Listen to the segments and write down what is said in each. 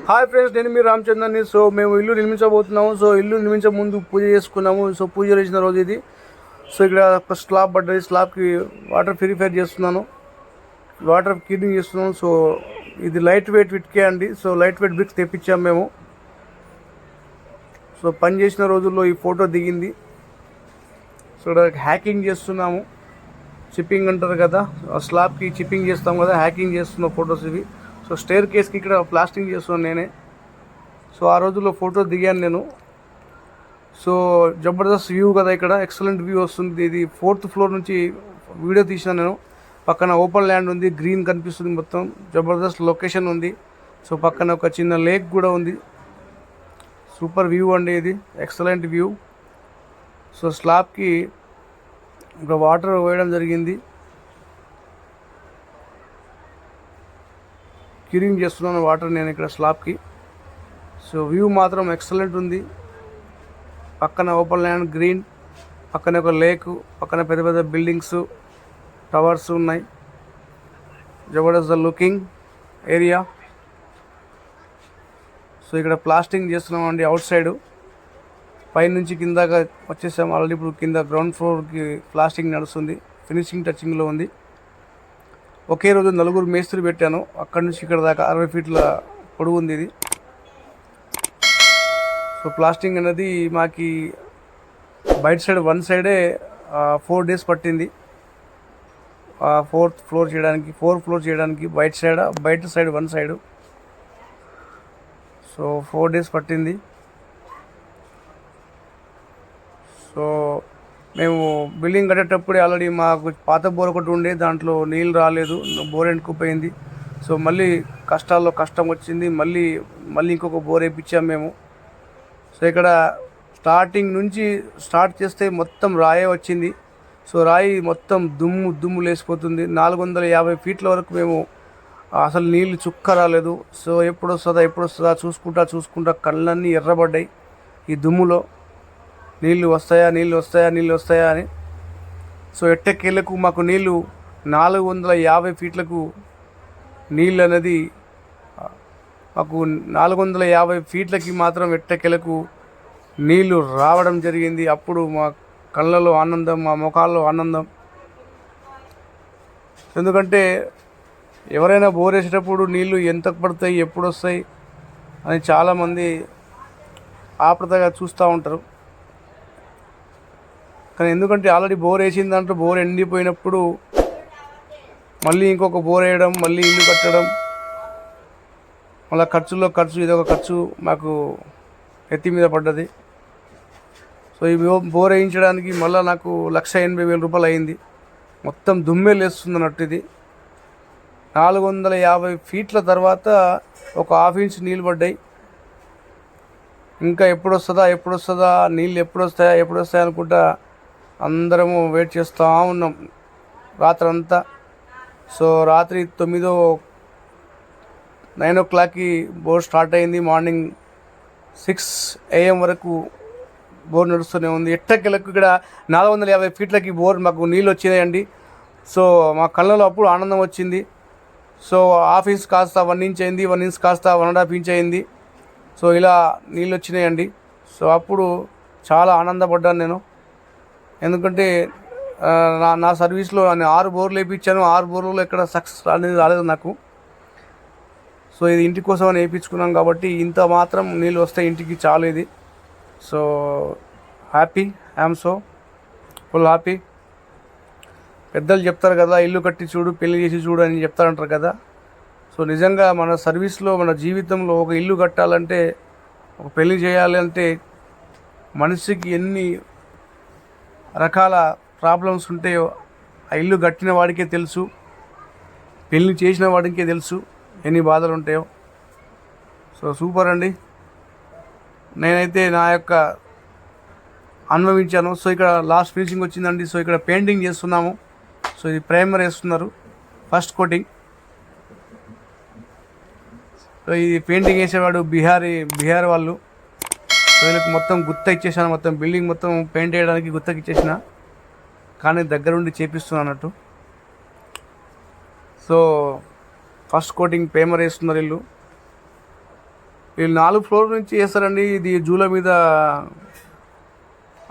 Hi friends, నేను మీ రామచంద్రని. So మేము ఇల్లు నిర్మించబోతున్నాము. సో ఇల్లు నిర్మించే ముందు పూజ చేసుకున్నాము. సో పూజ చేసిన రోజు ఇది. సో ఇక్కడ ఒక స్లాబ్ పడ్డది. స్లాబ్కి వాటర్ ప్యూరిఫై చేస్తున్నాను, వాటర్ క్లీనింగ్ చేస్తున్నాను. సో ఇది లైట్ వెయిట్ విట్కే అండి. సో లైట్ వెయిట్ బ్రిక్స్ తెప్పించాము మేము. సో పని చేసిన రోజుల్లో ఈ ఫోటో దిగింది. సో ఇక్కడ హ్యాకింగ్ చేస్తున్నాము. చిప్పింగ్ అంటారు కదా, స్లాబ్కి చిప్పింగ్ చేస్తాం కదా, హ్యాకింగ్ చేస్తున్న ఫొటోస్ ఇవి. సో స్టేర్ కేస్కి ఇక్కడ ప్లాస్టింగ్ చేస్తున్నాను నేనే. సో ఆ రోజుల్లో ఫోటో దిగాను నేను. సో జబర్దస్త్ వ్యూ కదా, ఇక్కడ ఎక్సలెంట్ వ్యూ వస్తుంది. ఇది 4th ఫ్లోర్ నుంచి వీడియో తీసిన నేను. పక్కన ఓపెన్ ల్యాండ్ ఉంది, గ్రీన్ కనిపిస్తుంది, మొత్తం జబర్దస్త్ లొకేషన్ ఉంది. సో పక్కన ఒక చిన్న లేక్ కూడా ఉంది. సూపర్ వ్యూ అండి, ఇది ఎక్సలెంట్ వ్యూ. సో స్లాబ్కి ఇక్కడ వాటర్ వేయడం జరిగింది, క్యూరింగ్ చేస్తున్నాను వాటర్ నేను ఇక్కడ స్లాబ్కి. సో వ్యూ మాత్రం ఎక్సలెంట్ ఉంది. పక్కన ఓపెన్ ల్యాండ్, గ్రీన్, పక్కన ఒక లేక్, పక్కన పెద్ద పెద్ద బిల్డింగ్స్, టవర్స్ ఉన్నాయి. Jabardasth looking area. సో ఇక్కడ ప్లాస్టింగ్ చేస్తున్నామండి అవుట్ సైడ్. పైనుంచి కిందగా వచ్చేసాము ఆల్రెడీ. ఇప్పుడు కింద గ్రౌండ్ ఫ్లోర్కి ప్లాస్టింగ్ నడుస్తుంది, ఫినిషింగ్ టచింగ్లో ఉంది. ఒకే రోజు 4 మేస్త్రి పెట్టాను. అక్కడి నుంచి ఇక్కడ దాకా 60 ఫీట్ల పొడవు ఉంది ఇది. సో ప్లాస్టింగ్ అనేది మాకి బయట సైడ్ వన్ సైడే 4 days పట్టింది. 4th ఫ్లోర్ చేయడానికి, 4 ఫ్లోర్ చేయడానికి బయట side one side. So 4 days పట్టింది. సో మేము బిల్డింగ్ కట్టేటప్పుడే ఆల్రెడీ మాకు పాత బోర్ ఒకటి ఉండే, దాంట్లో నీళ్ళు రాలేదు, బోర్ ఎండుకుపోయింది. సో మళ్ళీ కష్టాల్లో కష్టం వచ్చింది, మళ్ళీ ఇంకొక బోర్ వేయించాము మేము. సో ఇక్కడ స్టార్టింగ్ నుంచి స్టార్ట్ చేస్తే మొత్తం రాయే వచ్చింది. సో రాయి మొత్తం దుమ్ము లేసిపోతుంది. 450 ఫీట్ల వరకు మేము అసలు నీళ్ళు చుక్క రాలేదు. సో ఎప్పుడు వస్తుందా చూసుకుంటా కళ్ళన్నీ ఎర్రబడ్డాయి ఈ దుమ్ములో. నీళ్ళు వస్తాయా అని. సో ఎట్టకేలకు మాకు నీళ్ళు 450 ఫీట్లకు నీళ్ళు అనేది మాకు 450 ఫీట్లకి మాత్రం ఎట్టకేలకు నీళ్ళు రావడం జరిగింది. అప్పుడు మా కళ్ళలో ఆనందం, మా ముఖాల్లో ఆనందం. ఎందుకంటే ఎవరైనా బోర్ వేసేటప్పుడు నీళ్ళు ఎంత పడతాయి, ఎప్పుడు వస్తాయి అని చాలామంది ఆప్రతగా చూస్తూ ఉంటారు. కానీ ఎందుకంటే ఆల్రెడీ బోర్ వేసిన దాంట్లో బోర్ ఎండిపోయినప్పుడు మళ్ళీ ఇంకొక బోర్ వేయడం, మళ్ళీ ఇల్లు కట్టడం, మళ్ళీ ఖర్చు ఇదొక ఖర్చు మాకు ఎత్తి మీద పడ్డది. సో ఈ బోర్ వేయించడానికి మళ్ళీ నాకు 1,80,000 రూపాయలు అయింది. మొత్తం దుమ్మే లేస్తుంది అన్నట్టు. ఇది 450 ఫీట్ల తర్వాత ఒక 1/2 ఇంచ్ నీళ్ళు పడ్డాయి. ఇంకా ఎప్పుడు వస్తుందా నీళ్ళు, ఎప్పుడు వస్తాయి అనుకుంటా అందరము వెయిట్ చేస్తూ ఉన్నాం రాత్రి అంతా. సో రాత్రి 9 o'clockకి బోర్ స్టార్ట్ అయింది. మార్నింగ్ 6 AM వరకు బోర్ నడుస్తూనే ఉంది. ఎట్టకెళ్ళకు ఇక్కడ 450 ఫీట్లకి బోర్ మాకు నీళ్ళు వచ్చినాయండి. సో మా కళ్ళలో అప్పుడు ఆనందం వచ్చింది. సో 1/2 ఇంచ్ కాస్త 1 ఇంచ్ అయింది, 1 ఇంచ్ కాస్త 1.5 ఇంచ్ అయింది. సో ఇలా నీళ్ళు వచ్చినాయండి. సో అప్పుడు చాలా ఆనందపడ్డాను నేను. ఎందుకంటే నా సర్వీస్లో నేను 6 బోర్లు వేయించాను. 6 బోర్లలో ఎక్కడ సక్సెస్ అనేది రాలేదు నాకు. సో ఇది ఇంటి కోసం అని వేయించుకున్నాం కాబట్టి ఇంత మాత్రం నీళ్ళు వస్తే ఇంటికి చాలు ఇది. So I'm so full happy. పెద్దలు చెప్తారు కదా, ఇల్లు కట్టి చూడు, పెళ్లి చేసి చూడు అని చెప్తారంటారు కదా. సో నిజంగా మన సర్వీస్లో, మన జీవితంలో ఒక ఇల్లు కట్టాలంటే, ఒక పెళ్లి చేయాలంటే మనిషికి ఎన్ని రకాల ప్రాబ్లమ్స్ ఉంటాయో ఆ ఇల్లు కట్టిన వాడికే తెలుసు, పెళ్లి చేసిన వాడికే తెలుసు ఎన్ని బాధలు ఉంటాయో. సో సూపర్ అండి, నేనైతే నా యొక్క అనుభవించాను. సో ఇక్కడ లాస్ట్ ఫినిషింగ్ వచ్చిందండి. సో ఇక్కడ పెయింటింగ్ చేస్తున్నాము. సో ఇది ప్రైమర్ వేస్తున్నారు, ఫస్ట్ కోటింగ్. సో ఇది పెయింటింగ్ వేసేవాడు బీహార్ వాళ్ళు. సో వీళ్ళకి మొత్తం గుత్త ఇచ్చేసాను, మొత్తం బిల్డింగ్ మొత్తం పెయింట్ వేయడానికి గుత్తకి ఇచ్చేసిన, కానీ దగ్గరుండి చేపిస్తున్నాను అన్నట్టు. సో ఫస్ట్ కోటింగ్ పేమర్ వేస్తున్నారు వీళ్ళు. వీళ్ళు 4 ఫ్లోర్ నుంచి వేస్తారండి. ఇది జూల మీద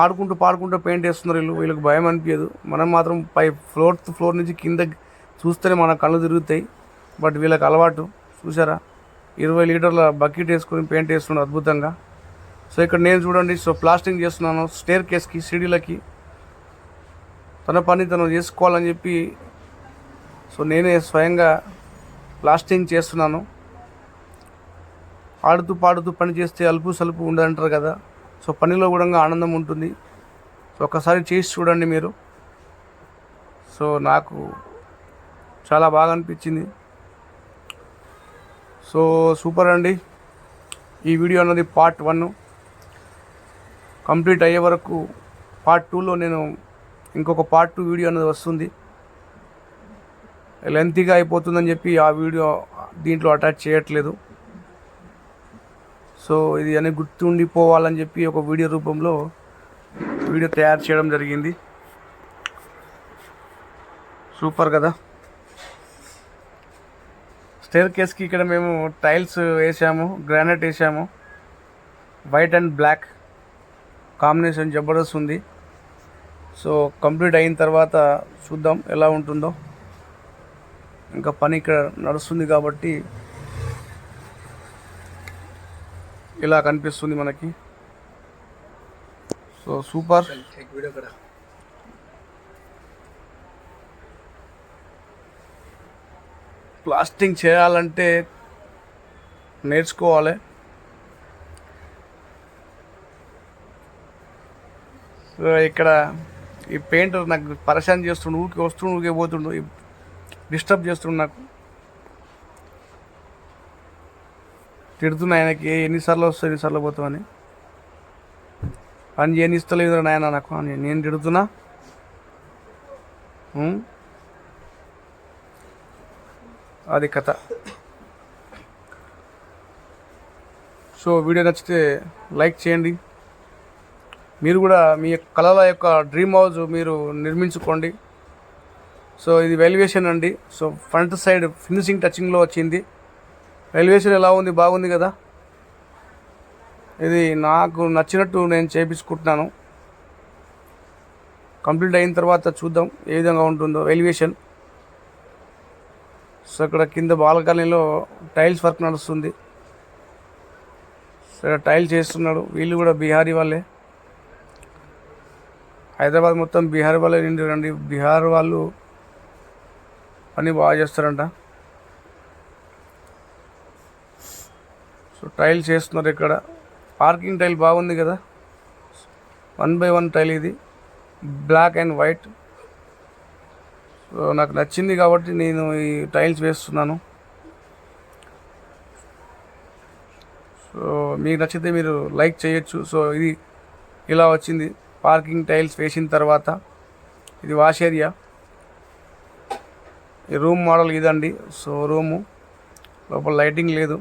ఆడుకుంటూ పాడుకుంటూ పెయింట్ వేస్తున్నారు వీళ్ళకి భయం అనిపించదు. మనం మాత్రం ఫోర్త్ ఫ్లోర్ నుంచి కింద చూస్తేనే మన కళ్ళు తిరుగుతాయి. బట్ వీళ్ళకి అలవాటు. చూసారా, 20 లీటర్ల బకెట్ వేసుకొని పెయింట్ వేస్తున్నాడు అద్భుతంగా. సో ఇక్కడ నేను చూడండి, సో ప్లాస్టింగ్ చేస్తున్నాను స్టేర్ కేస్కి, సీడీలకి. తన పని తను చేసుకోవాలని చెప్పి సో నేనే స్వయంగా ప్లాస్టింగ్ చేస్తున్నాను. ఆడుతూ పాడుతూ పని చేస్తే అలుపు సలుపు ఉండదంటారు కదా. సో పనిలో కూడా ఆనందం ఉంటుంది. సో ఒకసారి చేసి చూడండి మీరు. సో నాకు చాలా బాగా అనిపించింది. సో సూపర్ అండి. ఈ వీడియో అన్నది పార్ట్ 1 కంప్లీట్ అయ్యే వరకు. పార్ట్ 2లో నేను ఇంకొక పార్ట్ 2 వీడియో అనేది వస్తుంది. లెంతీగా అయిపోతుందని చెప్పి ఆ వీడియో దీంట్లో అటాచ్ చేయట్లేదు. సో ఇది అని గుర్తుండిపోవాలని చెప్పి ఒక వీడియో రూపంలో వీడియో తయారు చేయడం జరిగింది. సూపర్ కదా. స్టేర్ కేస్కి ఇక్కడ మేము టైల్స్ వేసాము, గ్రానైట్ వేసాము. వైట్ అండ్ బ్లాక్ కాంబినేషన్ జబర్దస్త్ ఉంది. సో కంప్లీట్ అయిన తర్వాత చూద్దాం ఎలా ఉంటుందో. ఇంకా పని ఇక్కడ నడుస్తుంది కాబట్టి ఇలా కనిపిస్తుంది మనకి. So super. ప్లాస్టింగ్ చేయాలంటే నేర్చుకోవాలి. సో ఇక్కడ ఈ పెయింటర్ నాకు పరేషాన్ చేస్తుండు, ఊరికే పోతుండు, డిస్టర్బ్ చేస్తుండు. నాకు తిడుతున్నా ఆయనకి, ఎన్నిసార్లు వస్తాయి ఎన్నిసార్లు పోతామని. పని చేయనిస్తలేదు నాయన నాకు అని నేను తిడుతున్నా. అది కథ. సో వీడియో నచ్చితే లైక్ చేయండి. మీరు కూడా మీ కళల యొక్క డ్రీమ్ హౌస్ మీరు నిర్మించుకోండి. సో ఇది వెలివేషన్ అండి. సో ఫ్రంట్ సైడ్ ఫినిషింగ్ టచింగ్లో వచ్చింది. వెలివేషన్ ఎలా ఉంది? బాగుంది కదా. ఇది నాకు నచ్చినట్టు నేను చేయించుకుంటున్నాను. కంప్లీట్ అయిన తర్వాత చూద్దాం ఏ విధంగా ఉంటుందో వెలివేషన్. సో ఇక్కడ కింద బాల్కనీలో టైల్స్ వర్క్ నడుస్తుంది. సో టైల్స్ చేస్తున్నాడు. వీళ్ళు కూడా బీహారీ వాళ్ళే. హైదరాబాద్ మొత్తం బీహార్ వాళ్ళే నిండి. బీహార్ వాళ్ళు పని బాగా చేస్తారంట. సో టైల్ చేస్తున్నారు ఇక్కడ. పార్కింగ్ టైల్ బాగుంది కదా. 1/1 టైల్ ఇది, బ్లాక్ అండ్ వైట్. సో నాకు నచ్చింది కాబట్టి నేను ఈ టైల్స్ వేస్తున్నాను. సో మీకు నచ్చితే మీరు లైక్ చేయొచ్చు. సో ఇది ఇలా వచ్చింది పార్కింగ్ టైల్స్ వేసిన తర్వాత. ఇది వాష్ ఏరియా. ఈ రూమ్ మోడల్ ఇదండి. సో రూము లోపల లైటింగ్ లేదు.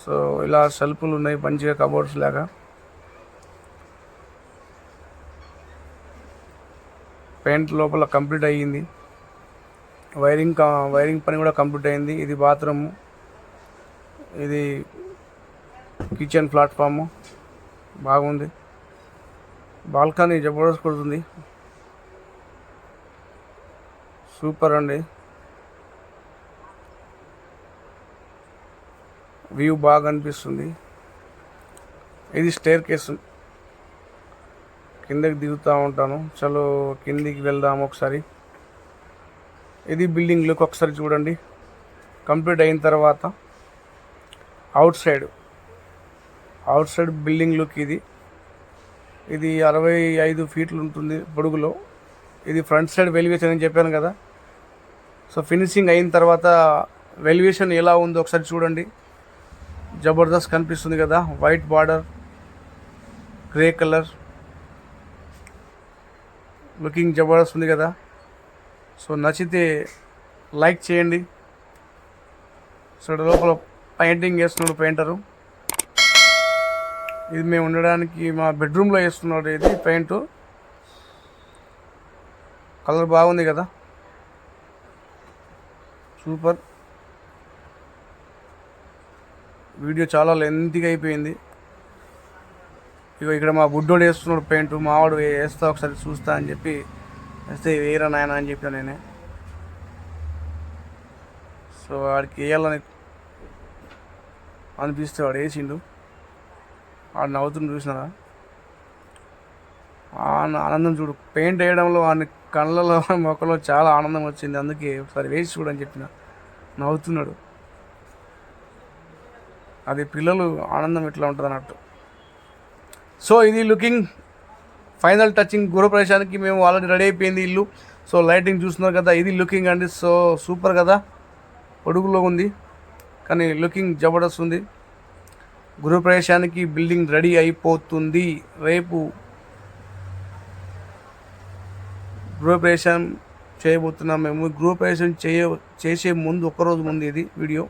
సో ఇలా సెల్ఫ్లు ఉన్నాయి మంచిగా, కబోర్డ్స్ లాగా. పెయింట్ లోపల కంప్లీట్ అయ్యింది. వైరింగ్ పని కూడా కంప్లీట్ అయింది. ఇది బాత్రూము, ఇది కిచెన్ ప్లాట్ఫాము బాగుంది. బాల్కనీ జబర్దస్త్ కొడుతుంది. సూపర్ అండి. వ్యూ బాగా అనిపిస్తుంది. ఇది స్టేర్ కేసు. కిందకి దిగుతూ ఉంటాను. చలో కిందికి వెళ్దాము ఒకసారి. ఇది బిల్డింగ్ లుక్ ఒకసారి చూడండి. కంప్లీట్ అయిన తర్వాత అవుట్ సైడ్ బిల్డింగ్ లుక్ ఇది. ఇది 65 ఫీట్లు ఉంటుంది పొడుగులో. ఇది ఫ్రంట్ సైడ్ వెలివేషన్ అని చెప్పాను కదా. సో ఫినిషింగ్ అయిన తర్వాత వెలివేషన్ ఎలా ఉందో ఒకసారి చూడండి. జబర్దస్త్ కనిపిస్తుంది కదా. White border, grey colour, looking Jabardasth ఉంది కదా. సో నచ్చితే లైక్ చేయండి. సో లోపల పెయింటింగ్ వేస్తున్నాడు పెయింటరు. ఇది మేము ఉండడానికి మా బెడ్రూమ్లో వేస్తున్నాడు. ఇది పెయింట్ కలర్ బాగుంది కదా. సూపర్. వీడియో చాలా లెంతీగా అయిపోయింది. ఇగో ఇక్కడ మా బుడ్డోడు వేస్తున్నాడు పెయింట్, మావాడు వేస్తా ఒకసారి చూస్తా అని చెప్పి వేస్తే వేయరా నాయన అని చెప్పిన నేనే. సో వాడికి వేయాలని అనిపిస్తే వాడు వేసిండు. వాడు నవ్వుతున్న చూసినారా, ఆనందం చూడు. పెయింట్ వేయడంలో వాడి కళ్ళలో మొక్కలో చాలా ఆనందం వచ్చింది. అందుకే ఒకసారి వేసి చూడని చెప్పిన. నవ్వుతున్నాడు. అది పిల్లలు ఆనందం ఎట్లా ఉంటుంది అన్నట్టు. సో ఇది లుకింగ్ ఫైనల్ టచింగ్ గృహప్రవేశానికి మేము ఆల్రెడీ రెడీ అయిపోయింది ఇల్లు. సో లైటింగ్ చూస్తున్నారు కదా, ఇది లుకింగ్ అండి. సో సూపర్ కదా, పొడుగులో ఉంది కానీ లుకింగ్ జబర్దస్త్ ఉంది. గృహప్రవేశానికి బిల్డింగ్ రెడీ అయిపోతుంది. రేపు గృహప్రవేశం చేయబోతున్నాం మేము. గృహప్రవేశం చేసే ముందు ఒక్కరోజు ముందు ఇది వీడియో.